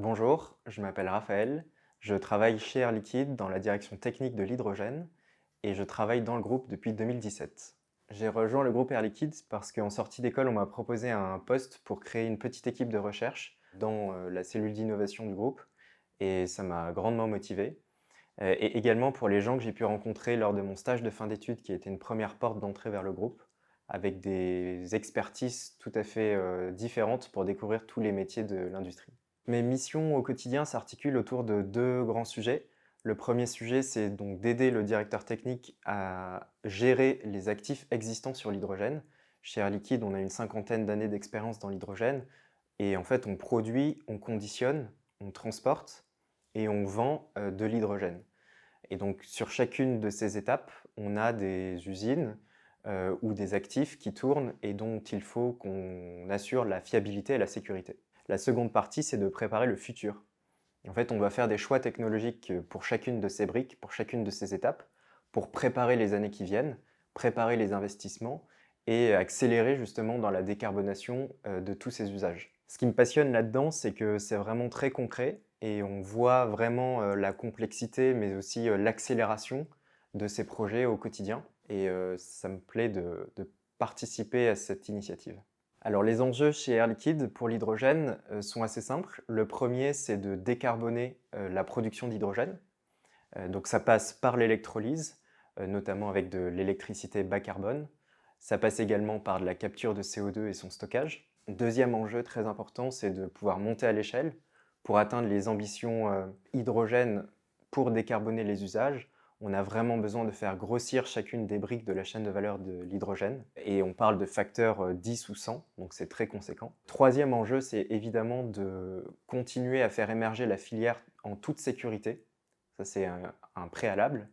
Bonjour, je m'appelle Raphaël, je travaille chez Air Liquide dans la direction technique de l'hydrogène et je travaille dans le groupe depuis 2017. J'ai rejoint le groupe Air Liquide parce qu'en sortie d'école, on m'a proposé un poste pour créer une petite équipe de recherche dans la cellule d'innovation du groupe et ça m'a grandement motivé. Et également pour les gens que j'ai pu rencontrer lors de mon stage de fin d'études qui a été une première porte d'entrée vers le groupe avec des expertises tout à fait différentes pour découvrir tous les métiers de l'industrie. Mes missions au quotidien s'articulent autour de deux grands sujets. Le premier sujet, c'est donc d'aider le directeur technique à gérer les actifs existants sur l'hydrogène. Chez Air Liquide, on a une cinquantaine d'années d'expérience dans l'hydrogène et en fait, on produit, on conditionne, on transporte et on vend de l'hydrogène. Et donc, sur chacune de ces étapes, on a des usines ou des actifs qui tournent et dont il faut qu'on assure la fiabilité et la sécurité. La seconde partie, c'est de préparer le futur. En fait, on doit faire des choix technologiques pour chacune de ces briques, pour chacune de ces étapes, pour préparer les années qui viennent, préparer les investissements et accélérer justement dans la décarbonation de tous ces usages. Ce qui me passionne là-dedans, c'est que c'est vraiment très concret et on voit vraiment la complexité, mais aussi l'accélération de ces projets au quotidien. Et ça me plaît de participer à cette initiative. Alors les enjeux chez Air Liquide pour l'hydrogène sont assez simples. Le premier, c'est de décarboner la production d'hydrogène. Donc ça passe par l'électrolyse, notamment avec de l'électricité bas carbone. Ça passe également par de la capture de CO2 et son stockage. Deuxième enjeu très important, c'est de pouvoir monter à l'échelle pour atteindre les ambitions hydrogène pour décarboner les usages. On a vraiment besoin de faire grossir chacune des briques de la chaîne de valeur de l'hydrogène. Et on parle de facteurs 10 ou 100, donc c'est très conséquent. Troisième enjeu, c'est évidemment de continuer à faire émerger la filière en toute sécurité. Ça, c'est un préalable.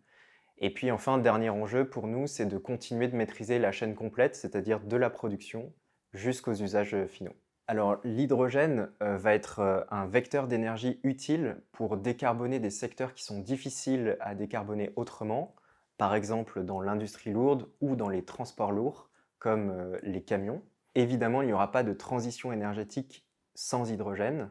Et puis enfin, dernier enjeu pour nous, c'est de continuer de maîtriser la chaîne complète, c'est-à-dire de la production jusqu'aux usages finaux. Alors l'hydrogène va être un vecteur d'énergie utile pour décarboner des secteurs qui sont difficiles à décarboner autrement, par exemple dans l'industrie lourde ou dans les transports lourds, comme les camions. Évidemment, il n'y aura pas de transition énergétique sans hydrogène.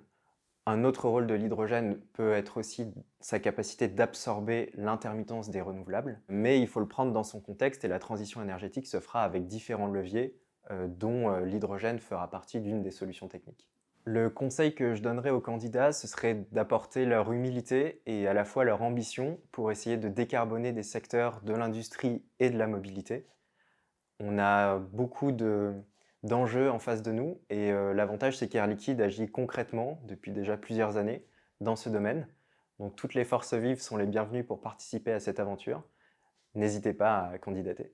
Un autre rôle de l'hydrogène peut être aussi sa capacité d'absorber l'intermittence des renouvelables, mais il faut le prendre dans son contexte et la transition énergétique se fera avec différents leviers dont l'hydrogène fera partie d'une des solutions techniques. Le conseil que je donnerais aux candidats, ce serait d'apporter leur humilité et à la fois leur ambition pour essayer de décarboner des secteurs de l'industrie et de la mobilité. On a beaucoup d'enjeux en face de nous et l'avantage, c'est qu'Air Liquide agit concrètement depuis déjà plusieurs années dans ce domaine. Donc toutes les forces vives sont les bienvenues pour participer à cette aventure. N'hésitez pas à candidater.